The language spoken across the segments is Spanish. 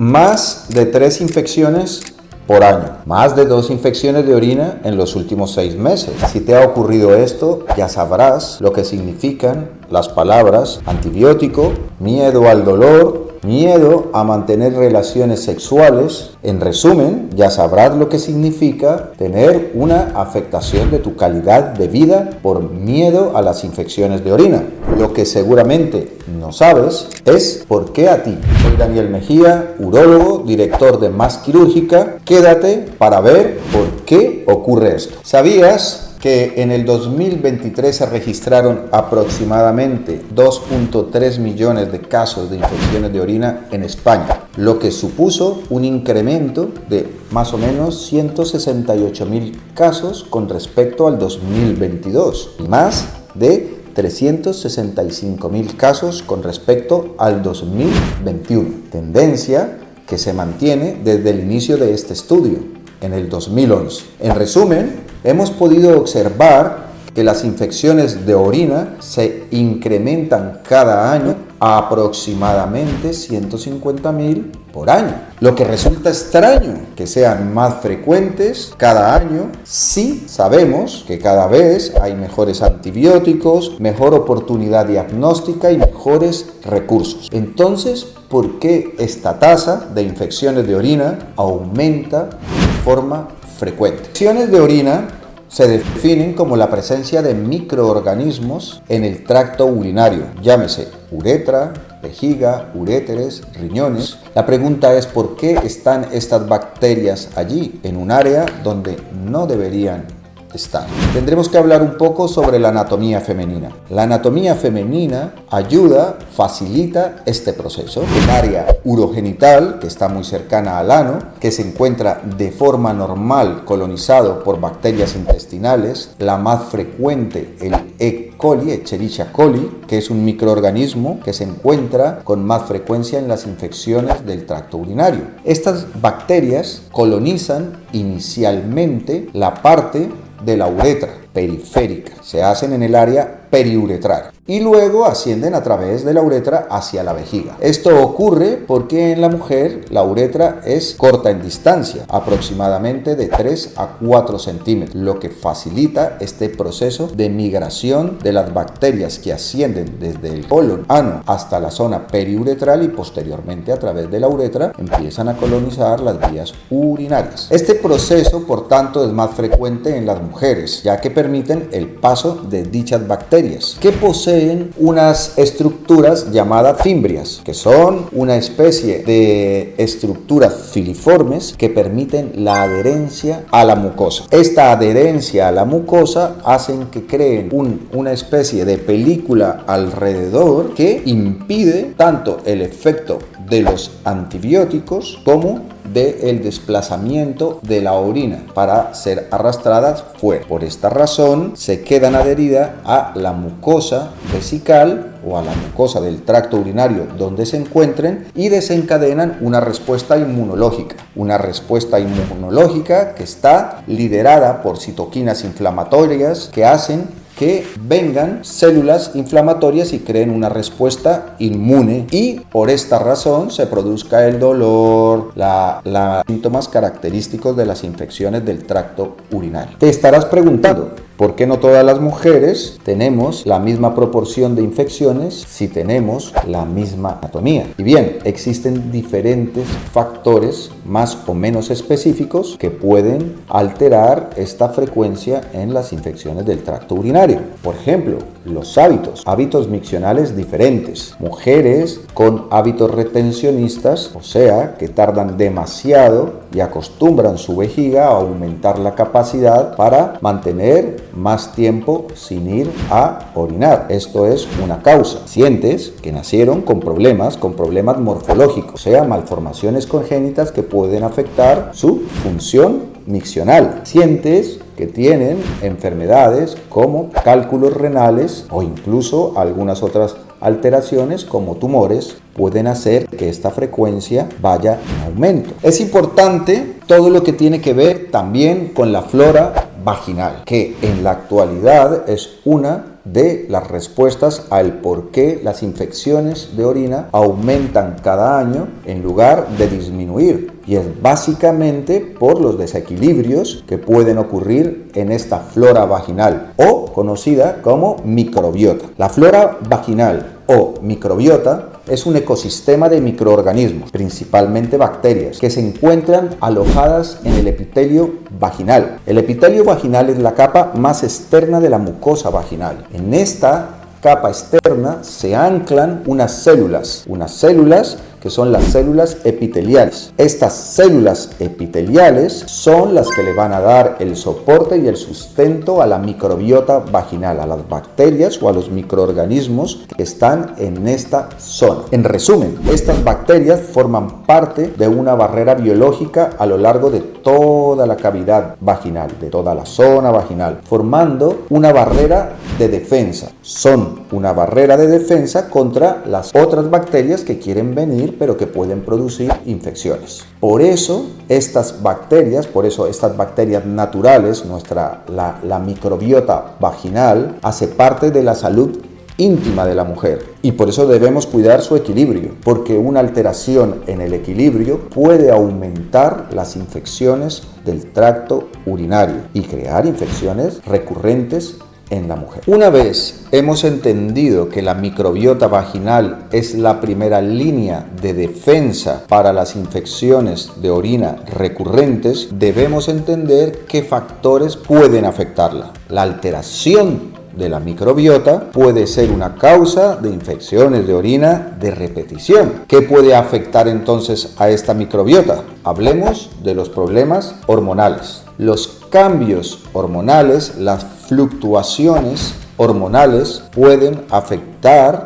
Más de 3 infecciones por año, más de 2 infecciones de orina en los últimos 6 meses. Si te ha ocurrido esto, ya sabrás lo que significan las palabras antibiótico, miedo al dolor, miedo a mantener relaciones sexuales. En resumen, ya sabrás lo que significa tener una afectación de tu calidad de vida por miedo a las infecciones de orina. Lo que seguramente no sabes es por qué a ti. Soy Daniel Mejía, urólogo, director de Más Quirúrgica. Quédate para ver por qué ocurre esto. ¿Sabías que en el 2023 se registraron aproximadamente 2.3 millones de casos de infecciones de orina en España, lo que supuso un incremento de más o menos 168.000 casos con respecto al 2022 y más de 365.000 casos con respecto al 2021, tendencia que se mantiene desde el inicio de este estudio, en el 2011. En resumen, hemos podido observar que las infecciones de orina se incrementan cada año a aproximadamente 150.000 por año. Lo que resulta extraño que sean más frecuentes cada año si sabemos que cada vez hay mejores antibióticos, mejor oportunidad diagnóstica y mejores recursos. Entonces, ¿por qué esta tasa de infecciones de orina aumenta de forma frecuente? Infecciones de orina se definen como la presencia de microorganismos en el tracto urinario, llámese uretra, vejiga, uréteres, riñones. La pregunta es ¿por qué están estas bacterias allí, en un área donde no deberían estar? Tendremos que hablar un poco sobre la anatomía femenina. La anatomía femenina ayuda, facilita este proceso. El área urogenital, que está muy cercana al ano, que se encuentra de forma normal colonizado por bacterias intestinales, la más frecuente, el E. coli, Escherichia coli, que es un microorganismo que se encuentra con más frecuencia en las infecciones del tracto urinario. Estas bacterias colonizan inicialmente la parte de la uretra periférica, se hacen en el área periuretral y luego ascienden a través de la uretra hacia la vejiga. Esto ocurre porque en la mujer la uretra es corta en distancia, aproximadamente de 3 a 4 centímetros, lo que facilita este proceso de migración de las bacterias que ascienden desde el colon ano hasta la zona periuretral y posteriormente a través de la uretra empiezan a colonizar las vías urinarias. Este proceso, por tanto, es más frecuente en las mujeres, ya que permiten el paso de dichas bacterias, que poseen unas estructuras llamadas fimbrias, que son una especie de estructuras filiformes que permiten la adherencia a la mucosa. Esta adherencia a la mucosa hacen que creen una especie de película alrededor que impide tanto el efecto de los antibióticos como del desplazamiento de la orina para ser arrastradas fuera. Por esta razón se quedan adheridas a la mucosa vesical o a la mucosa del tracto urinario donde se encuentren y desencadenan una respuesta inmunológica. Una respuesta inmunológica que está liderada por citoquinas inflamatorias que hacen que vengan células inflamatorias y creen una respuesta inmune y por esta razón se produzca el dolor, los síntomas característicos de las infecciones del tracto urinario. Te estarás preguntando, ¿por qué no todas las mujeres tenemos la misma proporción de infecciones si tenemos la misma anatomía? Y bien, existen diferentes factores más o menos específicos que pueden alterar esta frecuencia en las infecciones del tracto urinario. Por ejemplo, los hábitos miccionales diferentes. Mujeres con hábitos retencionistas, o sea, que tardan demasiado y acostumbran su vejiga a aumentar la capacidad para mantener más tiempo sin ir a orinar. Esto es una causa. Pacientes que nacieron con problemas morfológicos, o sea, malformaciones congénitas que pueden afectar su función miccional. Pacientes que tienen enfermedades como cálculos renales o incluso algunas otras alteraciones como tumores pueden hacer que esta frecuencia vaya en aumento. Es importante todo lo que tiene que ver también con la flora vaginal, que en la actualidad es una de las respuestas al por qué las infecciones de orina aumentan cada año en lugar de disminuir. Y es básicamente por los desequilibrios que pueden ocurrir en esta flora vaginal o conocida como microbiota. La flora vaginal o microbiota es un ecosistema de microorganismos, principalmente bacterias, que se encuentran alojadas en el epitelio vaginal. El epitelio vaginal es la capa más externa de la mucosa vaginal. En esta capa externa se anclan unas células que son las células epiteliales. Estas células epiteliales son las que le van a dar el soporte y el sustento a la microbiota vaginal, a las bacterias o a los microorganismos que están en esta zona. En resumen, estas bacterias forman parte de una barrera biológica a lo largo de toda la cavidad vaginal, de toda la zona vaginal, formando una barrera de defensa. Son una barrera de defensa contra las otras bacterias que quieren venir pero que pueden producir infecciones. Por eso estas bacterias naturales, la microbiota vaginal hace parte de la salud íntima de la mujer y por eso debemos cuidar su equilibrio, porque una alteración en el equilibrio puede aumentar las infecciones del tracto urinario y crear infecciones recurrentes en la mujer. Una vez hemos entendido que la microbiota vaginal es la primera línea de defensa para las infecciones de orina recurrentes, debemos entender qué factores pueden afectarla. La alteración de la microbiota puede ser una causa de infecciones de orina de repetición. ¿Qué puede afectar entonces a esta microbiota? Hablemos de los problemas hormonales. Los cambios hormonales, las fluctuaciones hormonales pueden afectar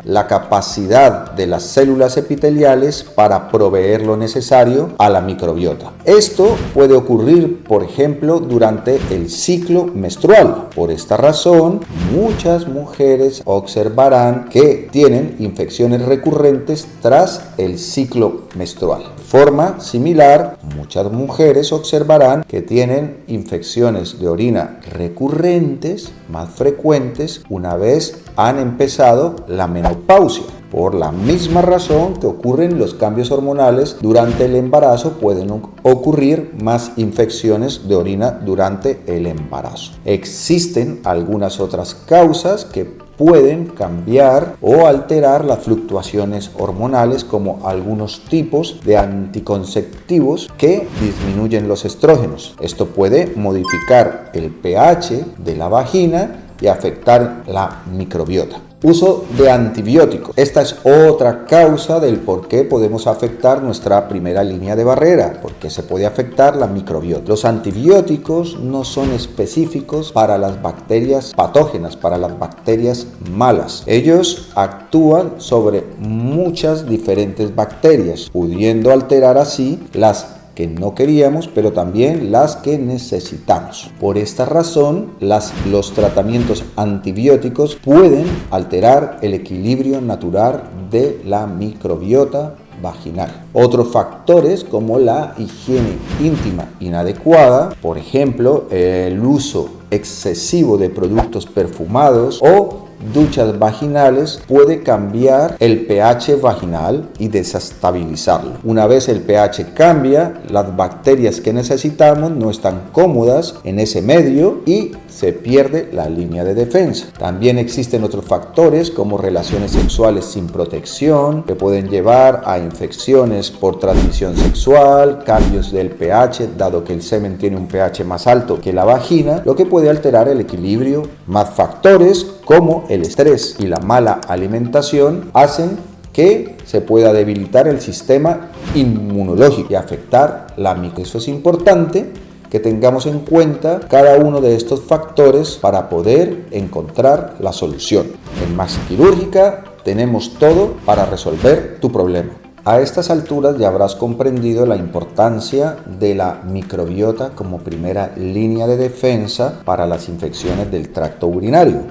la capacidad de las células epiteliales para proveer lo necesario a la microbiota. Esto puede ocurrir, por ejemplo, durante el ciclo menstrual. Por esta razón, muchas mujeres observarán que tienen infecciones recurrentes tras el ciclo menstrual. De forma similar, muchas mujeres observarán que tienen infecciones de orina recurrentes, más frecuentes, una vez han empezado la menopausia. Por la misma razón que ocurren los cambios hormonales durante el embarazo, pueden ocurrir más infecciones de orina durante el embarazo. Existen algunas otras causas que pueden cambiar o alterar las fluctuaciones hormonales, como algunos tipos de anticonceptivos que disminuyen los estrógenos. Esto puede modificar el pH de la vagina y afectar la microbiota. Uso de antibióticos. Esta es otra causa del por qué podemos afectar nuestra primera línea de barrera, porque se puede afectar la microbiota. Los antibióticos no son específicos para las bacterias patógenas, para las bacterias malas. Ellos actúan sobre muchas diferentes bacterias, pudiendo alterar así las que no queríamos, pero también las que necesitamos. Por esta razón, los tratamientos antibióticos pueden alterar el equilibrio natural de la microbiota vaginal. Otros factores como la higiene íntima inadecuada, por ejemplo, el uso excesivo de productos perfumados o duchas vaginales, puede cambiar el pH vaginal y desestabilizarlo. Una vez el pH cambia, las bacterias que necesitamos no están cómodas en ese medio y se pierde la línea de defensa. También existen otros factores como relaciones sexuales sin protección que pueden llevar a infecciones por transmisión sexual, cambios del pH, dado que el semen tiene un pH más alto que la vagina, lo que puede alterar el equilibrio. Más factores como el estrés y la mala alimentación hacen que se pueda debilitar el sistema inmunológico y afectar la microbiota. Eso es importante que tengamos en cuenta cada uno de estos factores para poder encontrar la solución. En Max Quirúrgica tenemos todo para resolver tu problema. A estas alturas ya habrás comprendido la importancia de la microbiota como primera línea de defensa para las infecciones del tracto urinario.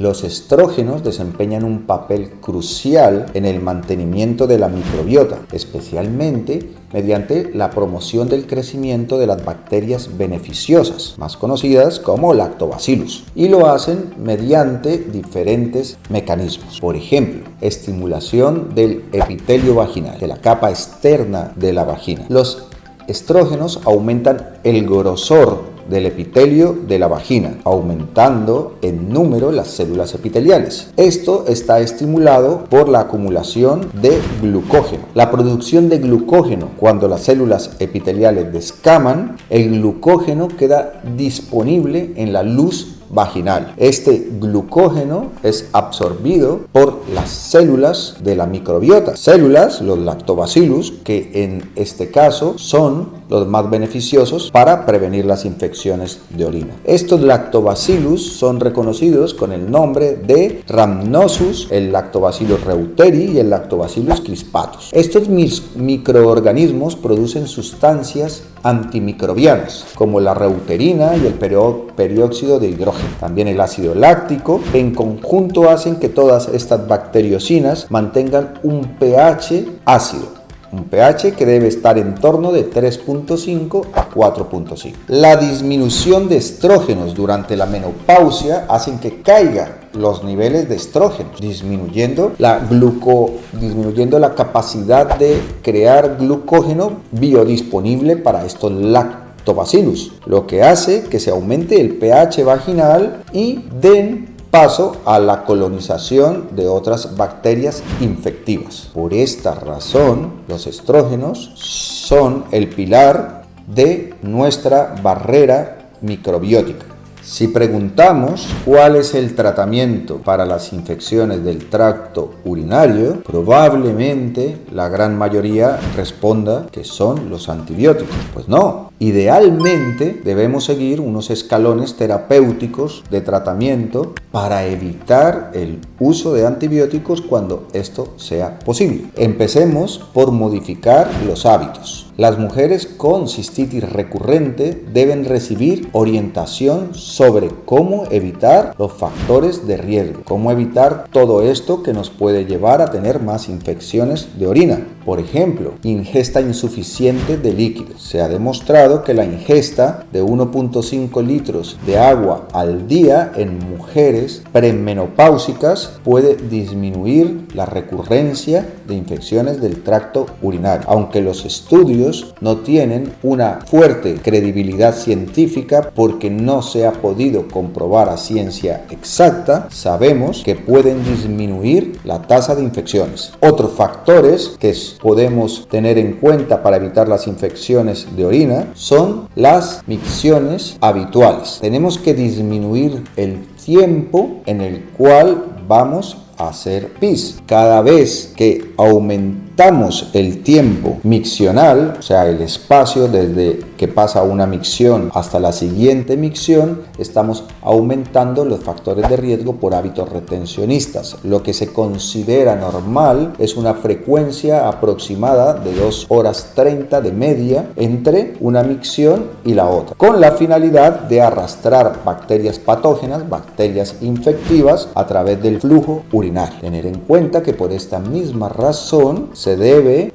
Los estrógenos desempeñan un papel crucial en el mantenimiento de la microbiota, especialmente mediante la promoción del crecimiento de las bacterias beneficiosas, más conocidas como lactobacillus, y lo hacen mediante diferentes mecanismos. Por ejemplo, estimulación del epitelio vaginal, de la capa externa de la vagina. Los estrógenos aumentan el grosor del epitelio de la vagina, aumentando en número las células epiteliales. Esto está estimulado por la acumulación de glucógeno. La producción de glucógeno, cuando las células epiteliales descaman, el glucógeno queda disponible en la luz vaginal. Este glucógeno es absorbido por las células de la microbiota, células, los lactobacillus, que en este caso son los más beneficiosos para prevenir las infecciones de orina. Estos lactobacillus son reconocidos con el nombre de Rhamnosus, el Lactobacillus reuteri y el Lactobacillus crispatus. Estos microorganismos producen sustancias antimicrobianas como la reuterina y el peróxido de hidrógeno. También el ácido láctico. En conjunto hacen que todas estas bacteriocinas mantengan un pH ácido. Un pH que debe estar en torno de 3.5 a 4.5. La disminución de estrógenos durante la menopausia hacen que caigan los niveles de estrógenos, disminuyendo la capacidad de crear glucógeno biodisponible para estos lactobacillus, lo que hace que se aumente el pH vaginal y den paso a la colonización de otras bacterias infectivas. Por esta razón, los estrógenos son el pilar de nuestra barrera microbiótica. Si preguntamos cuál es el tratamiento para las infecciones del tracto urinario, probablemente la gran mayoría responda que son los antibióticos. Pues no, idealmente debemos seguir unos escalones terapéuticos de tratamiento para evitar el uso de antibióticos cuando esto sea posible. Empecemos por modificar los hábitos. Las mujeres con cistitis recurrente deben recibir orientación sobre cómo evitar los factores de riesgo, cómo evitar todo esto que nos puede llevar a tener más infecciones de orina. Por ejemplo, ingesta insuficiente de líquidos. Se ha demostrado que la ingesta de 1.5 litros de agua al día en mujeres premenopáusicas puede disminuir la recurrencia de infecciones del tracto urinario. Aunque los estudios no tienen una fuerte credibilidad científica porque no se ha podido comprobar a ciencia exacta, sabemos que pueden disminuir la tasa de infecciones. Otros factores que podemos tener en cuenta para evitar las infecciones de orina son las micciones habituales. Tenemos que disminuir el tiempo en el cual vamos a hacer pis. Cada vez que aumentamos el tiempo miccional, o sea, el espacio desde que pasa una micción hasta la siguiente micción, estamos aumentando los factores de riesgo por hábitos retencionistas. Lo que se considera normal es una frecuencia aproximada de 2 horas 30 de media entre una micción y la otra, con la finalidad de arrastrar bacterias patógenas, bacterias infectivas a través del flujo urinario. Tener en cuenta que por esta misma razón se debe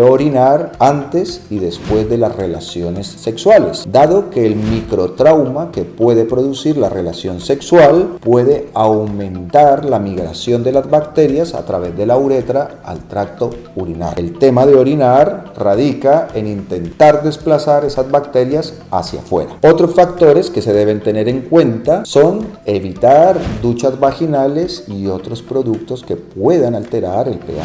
orinar antes y después de las relaciones sexuales, dado que el microtrauma que puede producir la relación sexual puede aumentar la migración de las bacterias a través de la uretra al tracto urinario. El tema de orinar radica en intentar desplazar esas bacterias hacia afuera. Otros factores que se deben tener en cuenta son evitar duchas vaginales y otros productos que puedan alterar el pH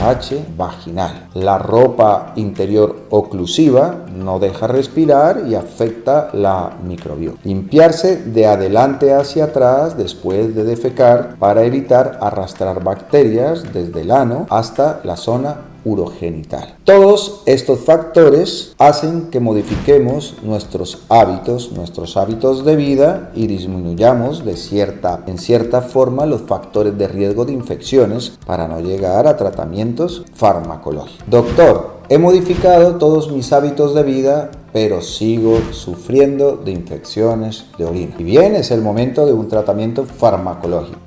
vaginal. La ropa interior oclusiva no deja respirar y afecta la microbiota. Limpiarse de adelante hacia atrás después de defecar para evitar arrastrar bacterias desde el ano hasta la zona urogenital. Todos estos factores hacen que modifiquemos nuestros hábitos de vida y disminuyamos en cierta forma los factores de riesgo de infecciones para no llegar a tratamientos farmacológicos. Doctor, he modificado todos mis hábitos de vida pero sigo sufriendo de infecciones de orina. Y bien, es el momento de un tratamiento farmacológico.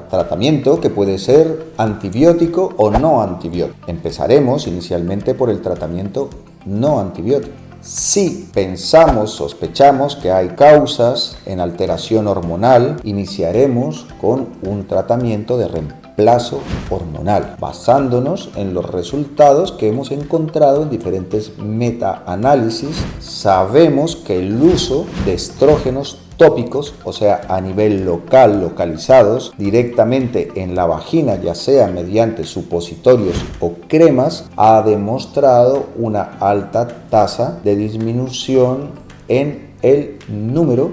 Tratamiento que puede ser antibiótico o no antibiótico. Empezaremos inicialmente por el tratamiento no antibiótico. Si pensamos, sospechamos que hay causas en alteración hormonal, iniciaremos con un tratamiento de reemplazo hormonal, basándonos en los resultados que hemos encontrado en diferentes metaanálisis. Sabemos que el uso de estrógenos tópicos, o sea, a nivel local, localizados directamente en la vagina, ya sea mediante supositorios o cremas, ha demostrado una alta tasa de disminución en el número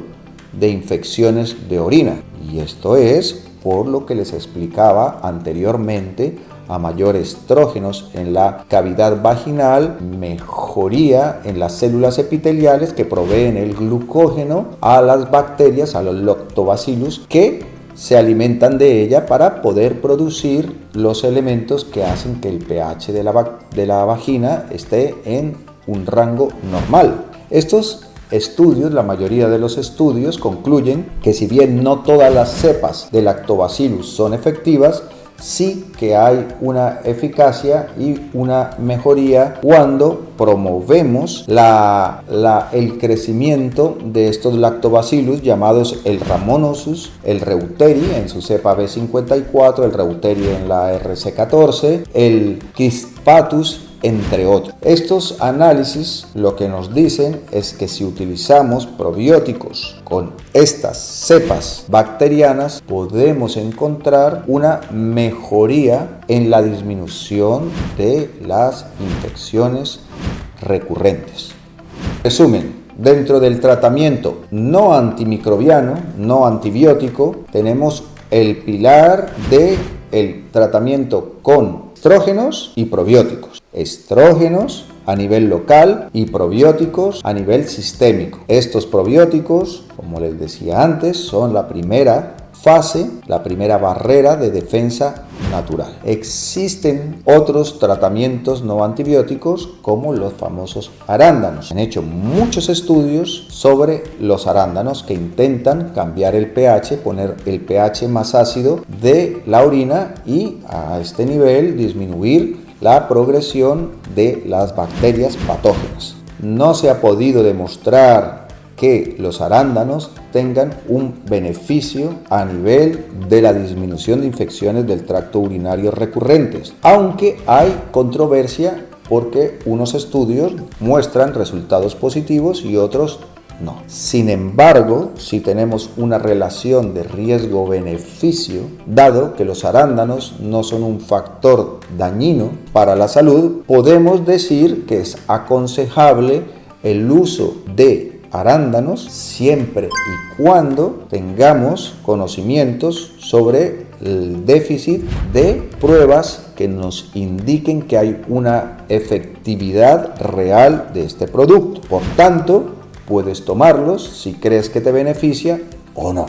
de infecciones de orina. Y esto es por lo que les explicaba anteriormente: a mayor estrógenos en la cavidad vaginal, mejoría en las células epiteliales que proveen el glucógeno a las bacterias, a los lactobacillus, que se alimentan de ella para poder producir los elementos que hacen que el pH de la vagina esté en un rango normal. Estos estudios, la mayoría de los estudios, concluyen que si bien no todas las cepas de lactobacillus son efectivas, sí que hay una eficacia y una mejoría cuando promovemos el crecimiento de estos lactobacillus llamados el Rhamnosus, el Reuteri en su cepa B54, el Reuteri en la RC14, el Crispatus, entre otros. Estos análisis lo que nos dicen es que si utilizamos probióticos con estas cepas bacterianas, podemos encontrar una mejoría en la disminución de las infecciones recurrentes. Resumen: dentro del tratamiento no antimicrobiano, no antibiótico, tenemos el pilar del tratamiento con estrógenos y probióticos. Estrógenos a nivel local y probióticos a nivel sistémico. Estos probióticos, como les decía antes, son la primera fase, la primera barrera de defensa natural. Existen otros tratamientos no antibióticos como los famosos arándanos. Han hecho muchos estudios sobre los arándanos que intentan cambiar el pH, poner el pH más ácido de la orina y a este nivel disminuir la progresión de las bacterias patógenas. No se ha podido demostrar que los arándanos tengan un beneficio a nivel de la disminución de infecciones del tracto urinario recurrentes, aunque hay controversia porque unos estudios muestran resultados positivos y otros no. Sin embargo, si tenemos una relación de riesgo-beneficio, dado que los arándanos no son un factor dañino para la salud, podemos decir que es aconsejable el uso de arándanos siempre y cuando tengamos conocimientos sobre el déficit de pruebas que nos indiquen que hay una efectividad real de este producto. Por tanto, puedes tomarlos si crees que te beneficia o no.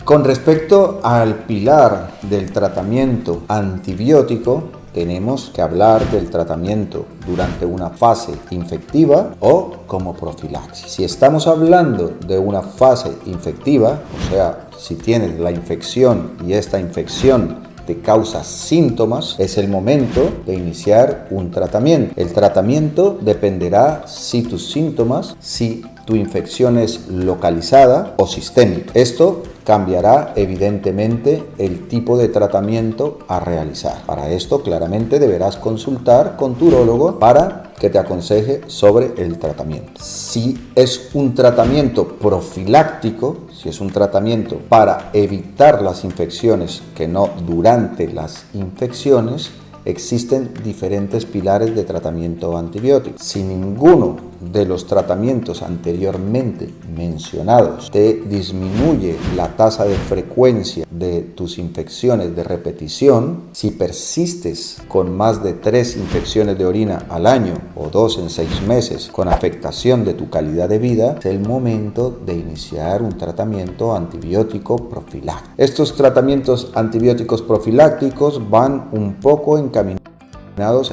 Con respecto al pilar del tratamiento antibiótico, tenemos que hablar del tratamiento durante una fase infectiva o como profilaxis. Si estamos hablando de una fase infectiva, o sea, si tienes la infección y esta infección te causa síntomas, es el momento de iniciar un tratamiento. El tratamiento dependerá si tus síntomas, si tu infección es localizada o sistémica. Esto cambiará evidentemente el tipo de tratamiento a realizar. Para esto claramente deberás consultar con tu urólogo para que te aconseje sobre el tratamiento. Si es un tratamiento profiláctico, si es un tratamiento para evitar las infecciones que no durante las infecciones, existen diferentes pilares de tratamiento antibiótico. Si ninguno de los tratamientos anteriormente mencionados te disminuye la tasa de frecuencia de tus infecciones de repetición, si persistes con más de 3 infecciones de orina al año o 2 en 6 meses con afectación de tu calidad de vida, es el momento de iniciar un tratamiento antibiótico profiláctico. Estos tratamientos antibióticos profilácticos van un poco encaminados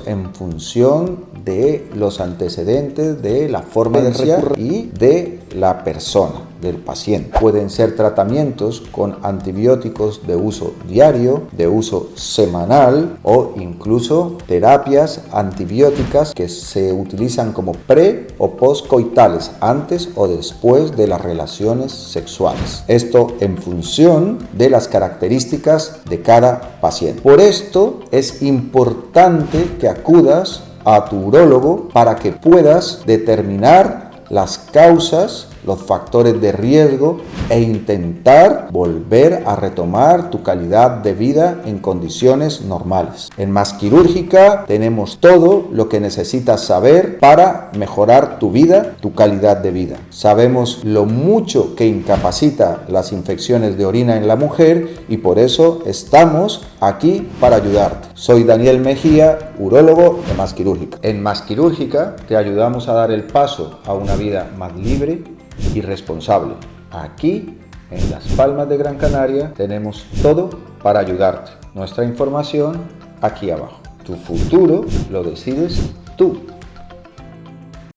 en función de los antecedentes, de la forma de recurrir y de la persona, del paciente. Pueden ser tratamientos con antibióticos de uso diario, de uso semanal o incluso terapias antibióticas que se utilizan como pre o postcoitales, antes o después de las relaciones sexuales. Esto en función de las características de cada paciente. Por esto es importante que acudas a tu urólogo para que puedas determinar las causas, los factores de riesgo e intentar volver a retomar tu calidad de vida en condiciones normales. En Masquirúrgica tenemos todo lo que necesitas saber para mejorar tu vida, tu calidad de vida. Sabemos lo mucho que incapacita las infecciones de orina en la mujer y por eso estamos aquí para ayudarte. Soy Daniel Mejía, urólogo de Masquirúrgica. En Masquirúrgica te ayudamos a dar el paso a una vida más libre y responsable. Aquí, en Las Palmas de Gran Canaria, tenemos todo para ayudarte. Nuestra información aquí abajo. Tu futuro lo decides tú.